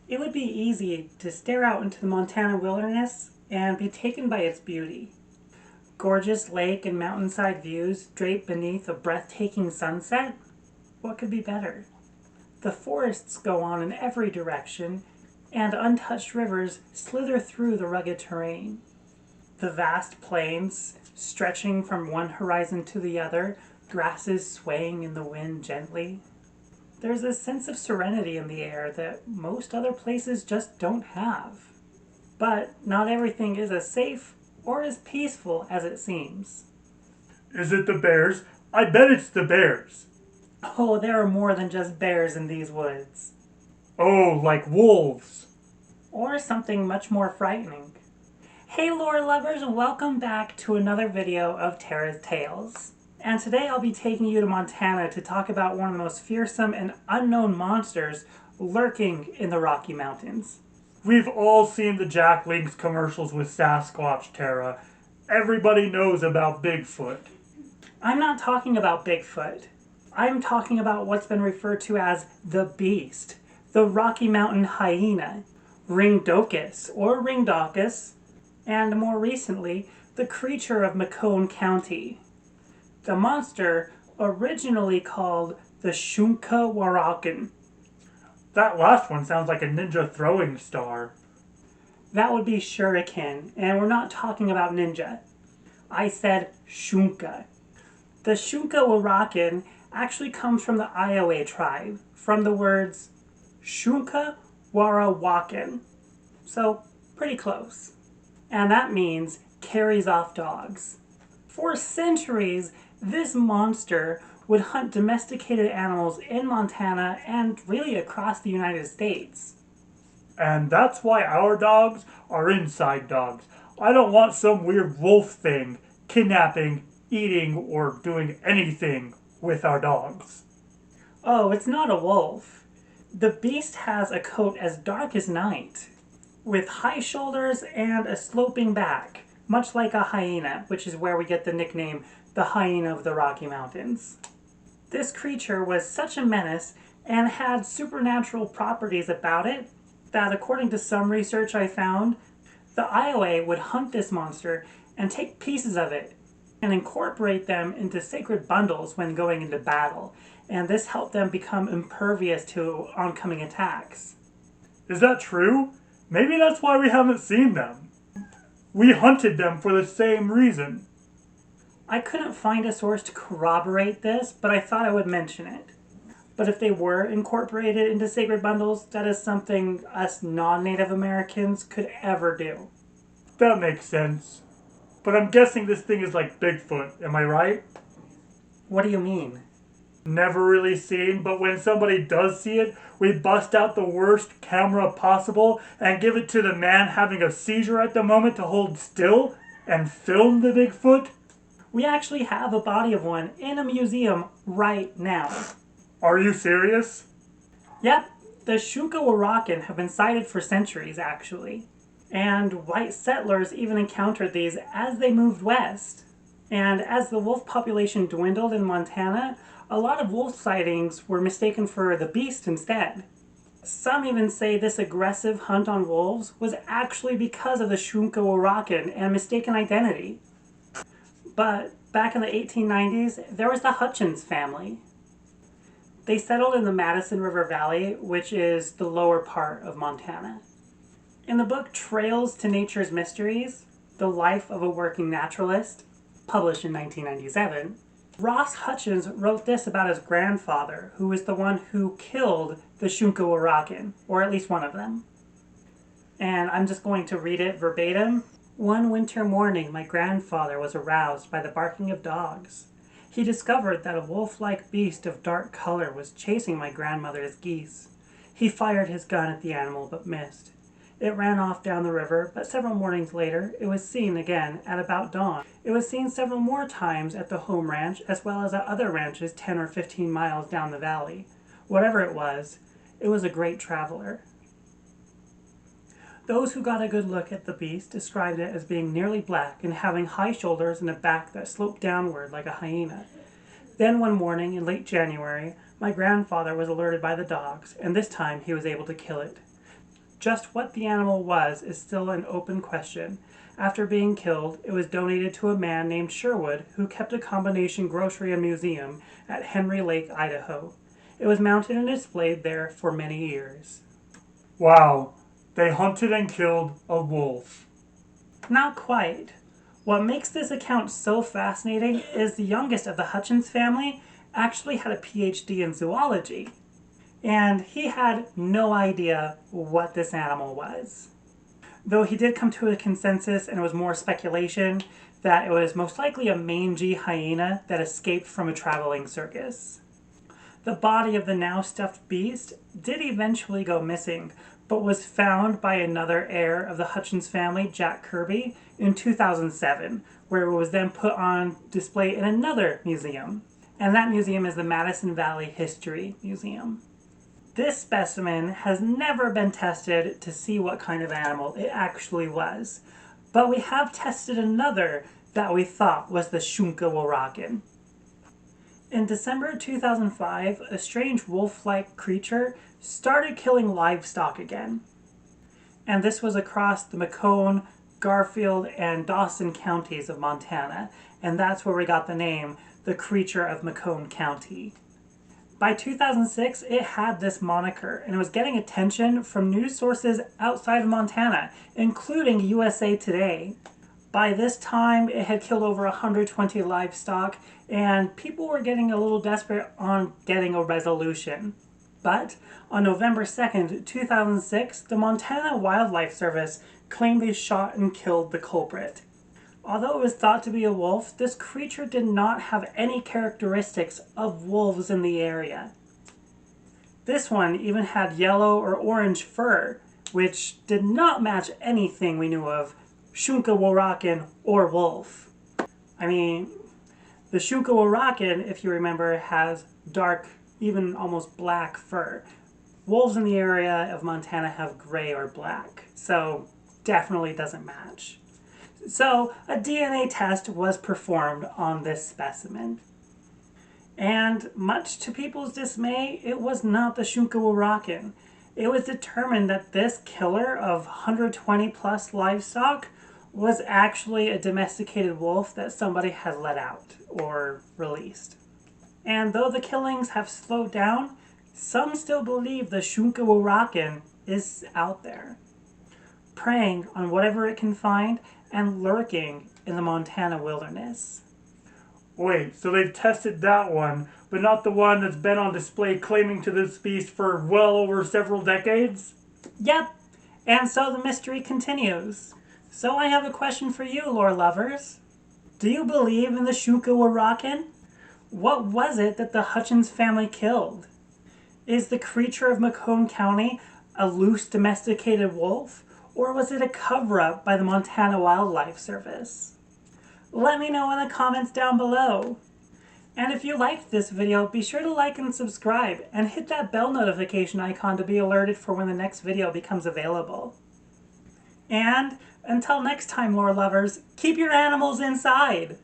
It would be easy to stare out into the Montana wilderness and be taken by its beauty. Gorgeous lake and mountainside views draped beneath a breathtaking sunset? What could be better? The forests go on in every direction, and untouched rivers slither through the rugged terrain. The vast plains, stretching from one horizon to the other, grasses swaying in the wind gently. There's a sense of serenity in the air that most other places just don't have. But not everything is as safe or as peaceful as it seems. Is it the bears? I bet it's the bears. Oh, there are more than just bears in these woods. Oh, like wolves. Or something much more frightening. Hey lore lovers, welcome back to another video of Tara's Tales. And today I'll be taking you to Montana to talk about one of the most fearsome and unknown monsters lurking in the Rocky Mountains. We've all seen the Jack Link's commercials with Sasquatch, Tara. Everybody knows about Bigfoot. I'm not talking about Bigfoot. I'm talking about what's been referred to as the Beast, the Rocky Mountain Hyena, Ringdocus or Ringdocus, and more recently, the creature of Macomb County. The monster, originally called the Shunka Warak'in. That last one sounds like a ninja throwing star. That would be shuriken, and we're not talking about ninja. I said Shunka. The Shunka Warak'in actually comes from the Iowa tribe, from the words Shunka Warak'in. So, pretty close. And that means carries off dogs. For centuries, this monster would hunt domesticated animals in Montana and really across the United States. And that's why our dogs are inside dogs. I don't want some weird wolf thing kidnapping, eating, or doing anything with our dogs. Oh, it's not a wolf. The beast has a coat as dark as night, with high shoulders and a sloping back, much like a hyena, which is where we get the nickname the hyena of the Rocky Mountains. This creature was such a menace and had supernatural properties about it that, according to some research I found, the Iowa would hunt this monster and take pieces of it and incorporate them into sacred bundles when going into battle, and this helped them become impervious to oncoming attacks. Is that true? Maybe that's why we haven't seen them. We hunted them for the same reason. I couldn't find a source to corroborate this, but I thought I would mention it. But if they were incorporated into sacred bundles, that is something us non-Native Americans could ever do. That makes sense. But I'm guessing this thing is like Bigfoot, am I right? What do you mean? Never really seen, but when somebody does see it, we bust out the worst camera possible and give it to the man having a seizure at the moment to hold still and film the Bigfoot. We actually have a body of one in a museum right now. Are you serious? Yep, the Shunka Warak'in have been sighted for centuries, actually. And white settlers even encountered these as they moved west. And as the wolf population dwindled in Montana, a lot of wolf sightings were mistaken for the beast instead. Some even say this aggressive hunt on wolves was actually because of the Shunka Warak'in and mistaken identity. But back in the 1890s, there was the Hutchins family. They settled in the Madison River Valley, which is the lower part of Montana. In the book Trails to Nature's Mysteries, The Life of a Working Naturalist, published in 1997, Ross Hutchins wrote this about his grandfather, who was the one who killed the Shunka Warak'in, or at least one of them. And I'm just going to read it verbatim. One winter morning, my grandfather was aroused by the barking of dogs. He discovered that a wolf-like beast of dark color was chasing my grandmother's geese. He fired his gun at the animal but missed. It ran off down the river, but several mornings later, it was seen again at about dawn. It was seen several more times at the home ranch, as well as at other ranches 10 or 15 miles down the valley. Whatever it was a great traveler. Those who got a good look at the beast described it as being nearly black and having high shoulders and a back that sloped downward like a hyena. Then one morning in late January, my grandfather was alerted by the dogs, and this time he was able to kill it. Just what the animal was is still an open question. After being killed, it was donated to a man named Sherwood who kept a combination grocery and museum at Henry Lake, Idaho. It was mounted and displayed there for many years. Wow, they hunted and killed a wolf. Not quite. What makes this account so fascinating is the youngest of the Hutchins family actually had a PhD in zoology, and he had no idea what this animal was. Though he did come to a consensus, and it was more speculation, that it was most likely a mangy hyena that escaped from a traveling circus. The body of the now stuffed beast did eventually go missing, but was found by another heir of the Hutchins family, Jack Kirby, in 2007, where it was then put on display in another museum. And that museum is the Madison Valley History Museum. This specimen has never been tested to see what kind of animal it actually was, but we have tested another that we thought was the Shunka Warak'in. In December 2005, a strange wolf-like creature started killing livestock again. And this was across the Macomb, Garfield, and Dawson counties of Montana, and that's where we got the name, the creature of Macomb County. By 2006, it had this moniker, and it was getting attention from news sources outside of Montana, including USA Today. By this time, it had killed over 120 livestock, and people were getting a little desperate on getting a resolution. But on November 2nd, 2006, the Montana Wildlife Service claimed they shot and killed the culprit. Although it was thought to be a wolf, this creature did not have any characteristics of wolves in the area. This one even had yellow or orange fur, which did not match anything we knew of Shunka Warak'in or wolf. I mean, the Shunka Warak'in, if you remember, has dark, even almost black fur. Wolves in the area of Montana have gray or black, so definitely doesn't match. So a DNA test was performed on this specimen. And much to people's dismay, it was not the Shunka Warak'in. It was determined that this killer of 120 plus livestock was actually a domesticated wolf that somebody had let out or released. And though the killings have slowed down, some still believe the Shunka Warak'in is out there, preying on whatever it can find and lurking in the Montana wilderness. Wait, so they've tested that one, but not the one that's been on display claiming to this beast for well over several decades? Yep, and so the mystery continues. So I have a question for you, lore lovers. Do you believe in the Shunka Warak'in? What was it that the Hutchins family killed? Is the creature of Macomb County a loose domesticated wolf, or was it a cover-up by the Montana Wildlife Service? Let me know in the comments down below. And if you liked this video, be sure to like and subscribe, and hit that bell notification icon to be alerted for when the next video becomes available. And until next time, lore lovers, keep your animals inside!